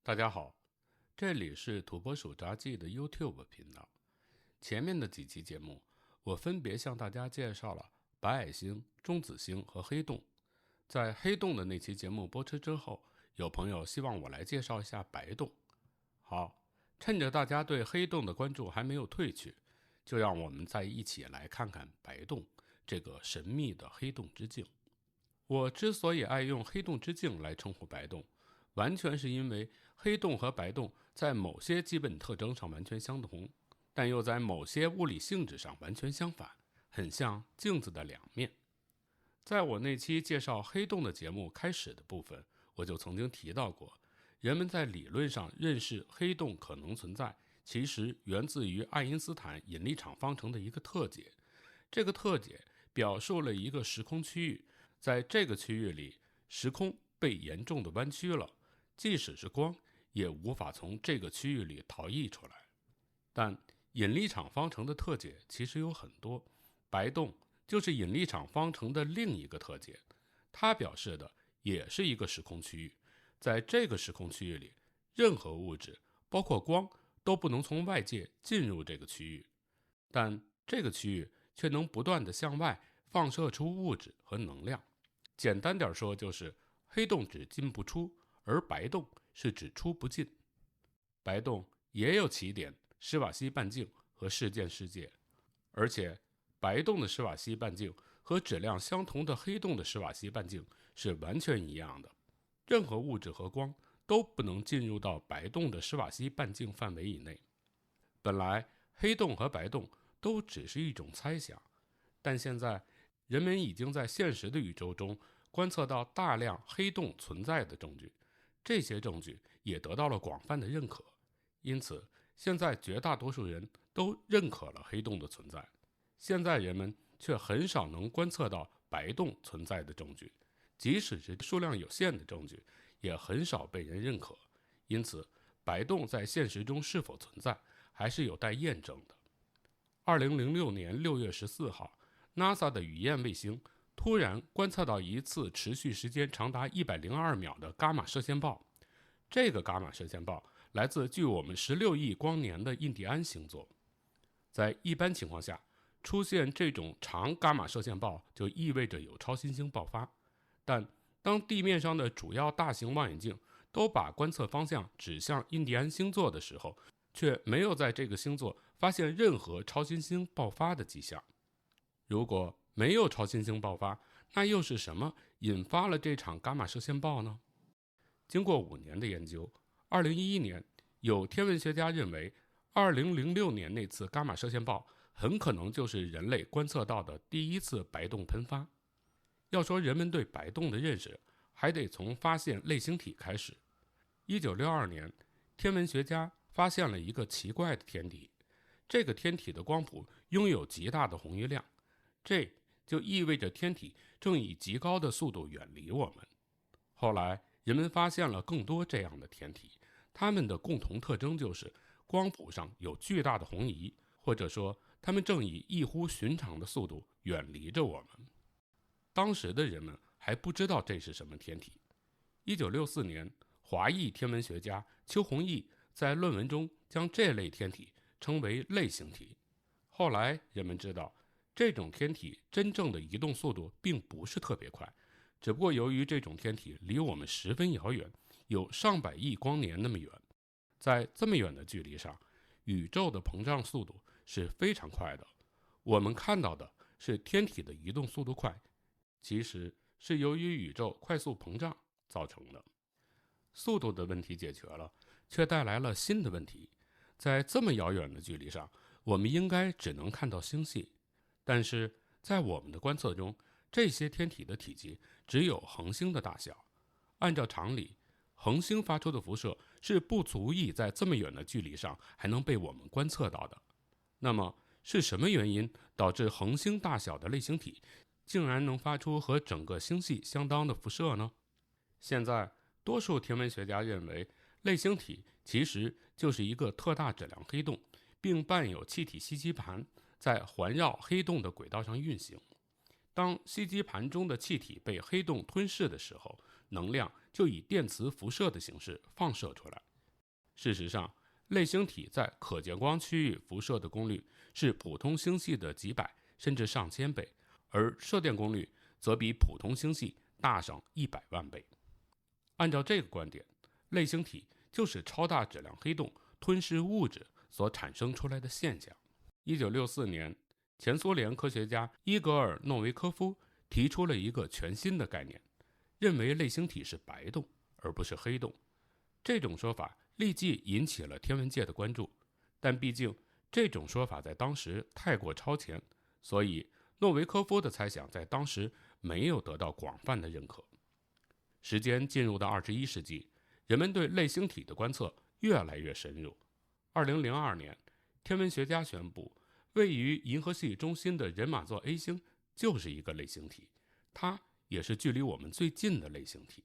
大家好，这里是土拨鼠杂技的 YouTube 频道。前面的几期节目，我分别向大家介绍了白矮星、中子星和黑洞。在黑洞的那期节目播出之后，有朋友希望我来介绍一下白洞。好，趁着大家对黑洞的关注还没有退去，就让我们再一起来看看白洞这个神秘的黑洞之镜。我之所以爱用黑洞之镜来称呼白洞，完全是因为黑洞和白洞在某些基本特征上完全相同，但又在某些物理性质上完全相反，很像镜子的两面。在我那期介绍黑洞的节目开始的部分，我就曾经提到过，人们在理论上认识黑洞可能存在，其实源自于爱因斯坦引力场方程的一个特解。这个特解表述了一个时空区域，在这个区域里，时空被严重的弯曲了，即使是光也无法从这个区域里逃逸出来。但引力场方程的特解其实有很多，白洞就是引力场方程的另一个特解，它表示的也是一个时空区域。在这个时空区域里，任何物质，包括光，都不能从外界进入这个区域，但这个区域却能不断地向外放射出物质和能量。简单点说，就是黑洞只进不出，而白洞是只出不进。白洞也有起点施瓦西半径和事件世界，而且白洞的施瓦西半径和质量相同的黑洞的施瓦西半径是完全一样的。任何物质和光都不能进入到白洞的施瓦西半径范围以内。本来黑洞和白洞都只是一种猜想，但现在人们已经在现实的宇宙中观测到大量黑洞存在的证据，这些证据也得到了广泛的认可。因此现在绝大多数人都认可了黑洞的存在。现在人们却很少能观测到白洞存在的证据，即使是数量有限的证据也很少被人认可。因此白洞在现实中是否存在还是有待验证的。2006年6月14号 NASA 的雨燕卫星突然观测到一次持续时间长达102秒的伽马射线暴。这个伽马射线暴来自距我们16亿光年的印第安星座。在一般情况下，出现这种长伽马射线暴就意味着有超新星爆发，但当地面上的主要大型望远镜都把观测方向指向印第安星座的时候，却没有在这个星座发现任何超新星爆发的迹象。如果没有超新星爆发，那又是什么引发了这场伽马射线暴呢？经过5年的研究，2011年有天文学家认为2006年那次伽马射线暴很可能就是人类观测到的第一次白洞喷发。要说人们对白洞的认识，还得从发现类星体开始。1962年，天文学家发现了一个奇怪的天体，这个天体的光谱拥有极大的红移量，这就意味着天体正以极高的速度远离我们。后来人们发现了更多这样的天体，它们的共同特征就是光谱上有巨大的红移，或者说它们正以异乎寻常的速度远离着我们。当时的人们还不知道这是什么天体。1964年，华裔天文学家邱宏毅在论文中将这类天体称为类星体。后来人们知道，这种天体真正的移动速度并不是特别快，只不过由于这种天体离我们十分遥远，有上百亿光年那么远，在这么远的距离上，宇宙的膨胀速度是非常快的。我们看到的是天体的移动速度快，其实是由于宇宙快速膨胀造成的。速度的问题解决了，却带来了新的问题。在这么遥远的距离上，我们应该只能看到星系，但是在我们的观测中，这些天体的体积只有恒星的大小。按照常理，恒星发出的辐射是不足以在这么远的距离上还能被我们观测到的。那么是什么原因导致恒星大小的类星体竟然能发出和整个星系相当的辐射呢？现在多数天文学家认为，类星体其实就是一个特大质量黑洞，并伴有气体吸积盘在环绕黑洞的轨道上运行。当吸积盘中的气体被黑洞吞噬的时候，能量就以电磁辐射的形式放射出来。事实上，类星体在可见光区域辐射的功率是普通星系的几百甚至上千倍，而射电功率则比普通星系大上100万倍。按照这个观点，类星体就是超大质量黑洞吞噬物质所产生出来的现象。1964年，前苏联科学家伊格尔·诺维科夫提出了一个全新的概念，认为类星体是白洞而不是黑洞。这种说法立即引起了天文界的关注，但毕竟这种说法在当时太过超前，所以诺维科夫的猜想在当时没有得到广泛的认可。时间进入到21世纪，人们对类星体的观测越来越深入。2002年，天文学家宣布，位于银河系中心的人马座 A 星就是一个类星体，它也是距离我们最近的类星体。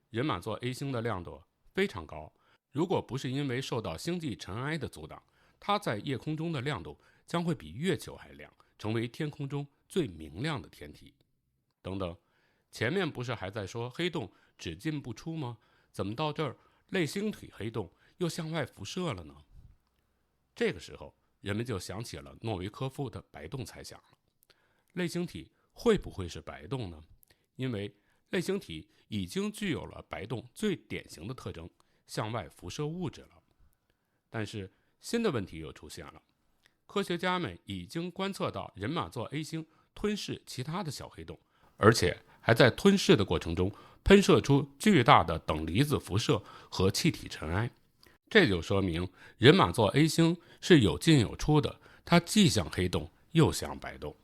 人马座 A 星的亮度非常高，如果不是因为受到星际尘埃的阻挡，它在夜空中的亮度将会比月球还亮，成为天空中最明亮的天体。等等，前面不是还在说黑洞只进不出吗？怎么到这儿类星体黑洞又向外辐射了呢？这个时候，人们就想起了诺维科夫的白洞猜想了。类星体会不会是白洞呢？因为类星体已经具有了白洞最典型的特征，向外辐射物质了。但是新的问题又出现了，科学家们已经观测到人马座 A 星吞噬其他的小黑洞，而且还在吞噬的过程中喷射出巨大的等离子辐射和气体尘埃。这就说明人马座 A 星是有进有出的，它既像黑洞又像白洞。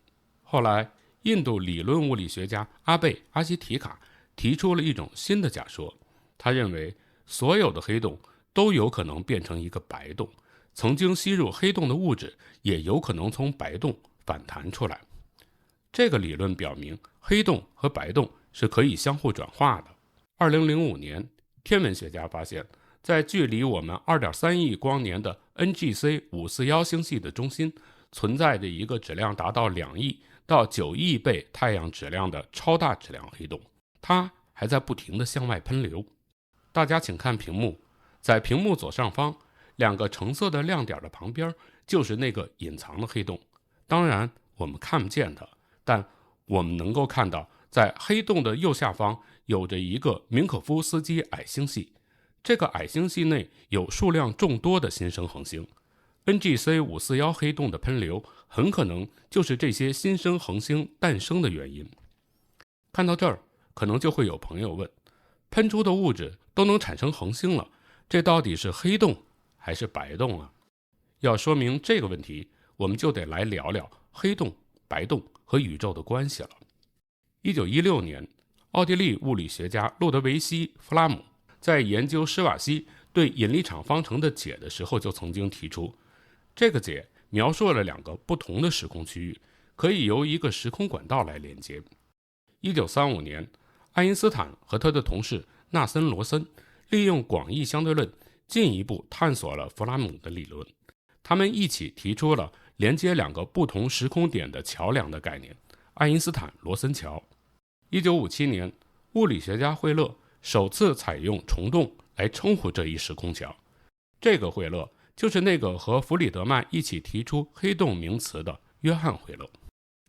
后来印度理论物理学家阿贝·阿西提卡提出了一种新的假说，他认为所有的黑洞都有可能变成一个白洞，曾经吸入黑洞的物质也有可能从白洞反弹出来。这个理论表明黑洞和白洞是可以相互转化的。2005年，天文学家发现，在距离我们 2.3 亿光年的 NGC 541星系的中心，存在着一个质量达到2亿到9亿倍太阳质量的超大质量黑洞，它还在不停地向外喷流。大家请看屏幕，在屏幕左上方2个橙色的亮点的旁边就是那个隐藏的黑洞。当然我们看不见它，但我们能够看到在黑洞的右下方有着一个明可夫斯基矮星系，这个矮星系内有数量众多的新生恒星。NGC 541黑洞的喷流很可能就是这些新生恒星诞生的原因。看到这儿，可能就会有朋友问，喷出的物质都能产生恒星了，这到底是黑洞还是白洞啊？要说明这个问题，我们就得来聊聊黑洞、白洞和宇宙的关系了。1916年，奥地利物理学家路德维希·弗拉姆在研究施瓦西对引力场方程的解的时候，就曾经提出，这个解描述了2个不同的时空区域，可以由一个时空管道来连接。1935年，爱因斯坦和他的同事纳森·罗森利用广义相对论进一步探索了弗拉姆的理论，他们一起提出了连接2个不同时空点的桥梁的概念——爱因斯坦罗森桥。1957年，物理学家惠勒首次采用虫洞来称呼这一时空桥。这个惠勒就是那个和弗里德曼一起提出黑洞名词的约翰·惠勒。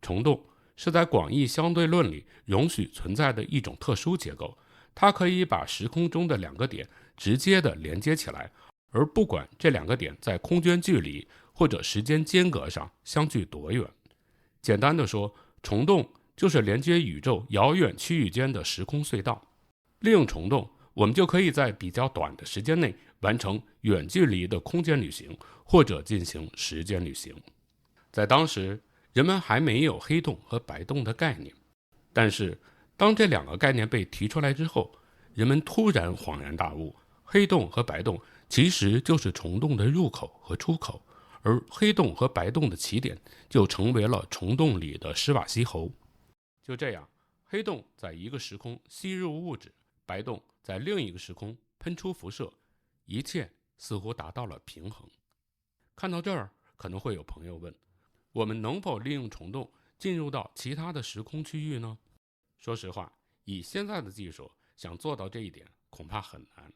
虫洞是在广义相对论里容许存在的一种特殊结构，它可以把时空中的2个点直接的连接起来，而不管这2个点在空间距离或者时间间隔上相距多远。简单的说，虫洞就是连接宇宙遥远区域间的时空隧道。利用虫洞，我们就可以在比较短的时间内完成远距离的空间旅行，或者进行时间旅行。在当时，人们还没有黑洞和白洞的概念，但是当这2个概念被提出来之后，人们突然恍然大悟，黑洞和白洞其实就是虫洞的入口和出口，而黑洞和白洞的起点就成为了虫洞里的施瓦西侯。就这样，黑洞在一个时空吸入物质，白洞在另一个时空喷出辐射，一切似乎达到了平衡。看到这儿，可能会有朋友问，我们能否利用虫洞进入到其他的时空区域呢？说实话，以现在的技术想做到这一点恐怕很难，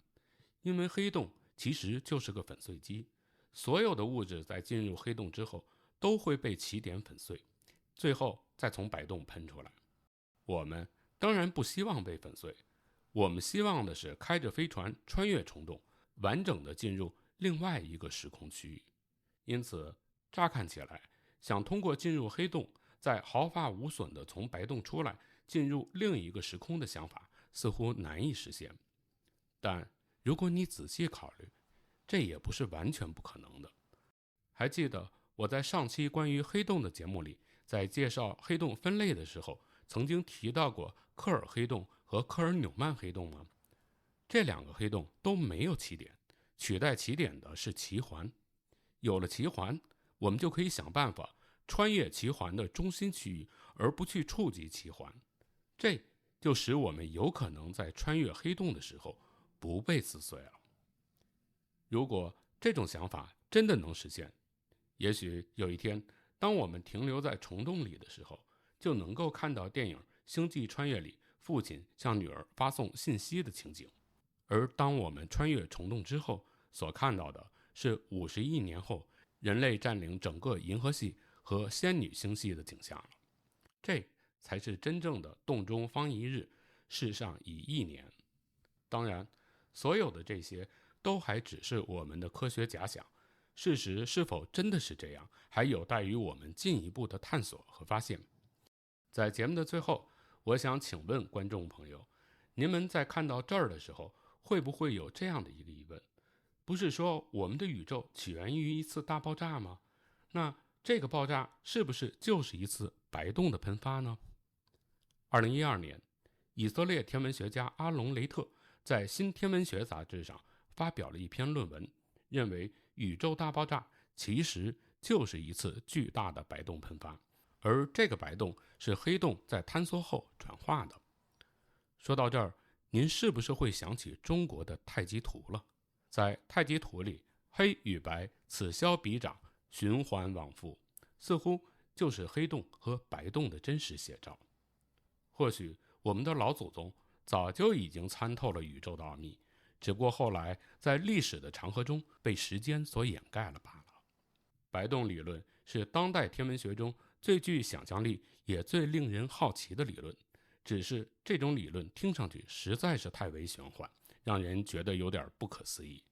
因为黑洞其实就是个粉碎机，所有的物质在进入黑洞之后都会被起点粉碎，最后再从白洞喷出来。我们当然不希望被粉碎，我们希望的是开着飞船穿越虫洞，完整的进入另外一个时空区域。因此，乍看起来，想通过进入黑洞，再毫发无损的从白洞出来，进入另一个时空的想法，似乎难以实现。但如果你仔细考虑，这也不是完全不可能的。还记得我在上期关于黑洞的节目里，在介绍黑洞分类的时候，曾经提到过克尔黑洞和科尔纽曼黑洞吗？这两个黑洞都没有起点，取代起点的是奇环。有了奇环，我们就可以想办法穿越奇环的中心区域，而不去触及奇环。这就使我们有可能在穿越黑洞的时候不被撕碎了。如果这种想法真的能实现，也许有一天，当我们停留在虫洞里的时候，就能够看到电影《星际穿越》里父亲向女儿发送信息的情景。而当我们穿越虫洞之后，所看到的是50亿年后人类占领整个银河系和仙女星系的景象了。这才是真正的洞中方一日，世上已一年。当然，所有的这些都还只是我们的科学假想，事实是否真的是这样，还有待于我们进一步的探索和发现。在节目的最后，我想请问观众朋友，您们在看到这儿的时候，会不会有这样的一个疑问？不是说我们的宇宙起源于一次大爆炸吗？那这个爆炸是不是就是一次白洞的喷发呢？2012年，以色列天文学家阿隆·雷特在《新天文学》杂志上发表了一篇论文，认为宇宙大爆炸其实就是一次巨大的白洞喷发，而这个白洞是黑洞在坍缩后转化的。说到这儿，您是不是会想起中国的太极图了？在太极图里，黑与白此消彼长，循环往复，似乎就是黑洞和白洞的真实写照。或许我们的老祖宗早就已经参透了宇宙的奥秘，只不过后来在历史的长河中被时间所掩盖了罢了。白洞理论是当代天文学中最具想象力也最令人好奇的理论，只是这种理论听上去实在是太为玄幻，让人觉得有点不可思议。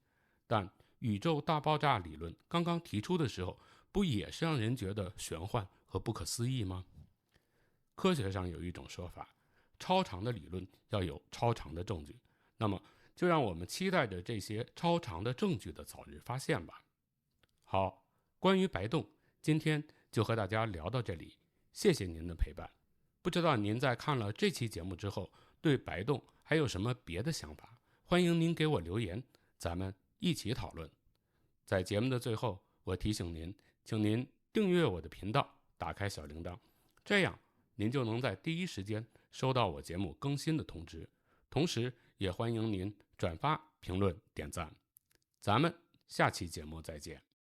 但宇宙大爆炸理论刚刚提出的时候，不也是让人觉得玄幻和不可思议吗？科学上有一种说法，超长的理论要有超长的证据，那么就让我们期待着这些超长的证据的早日发现吧。好，关于白洞，今天就和大家聊到这里，谢谢您的陪伴。不知道您在看了这期节目之后，对白洞还有什么别的想法？欢迎您给我留言，咱们一起讨论。在节目的最后，我提醒您，请您订阅我的频道，打开小铃铛，这样您就能在第一时间收到我节目更新的通知。同时也欢迎您转发、评论、点赞。咱们下期节目再见。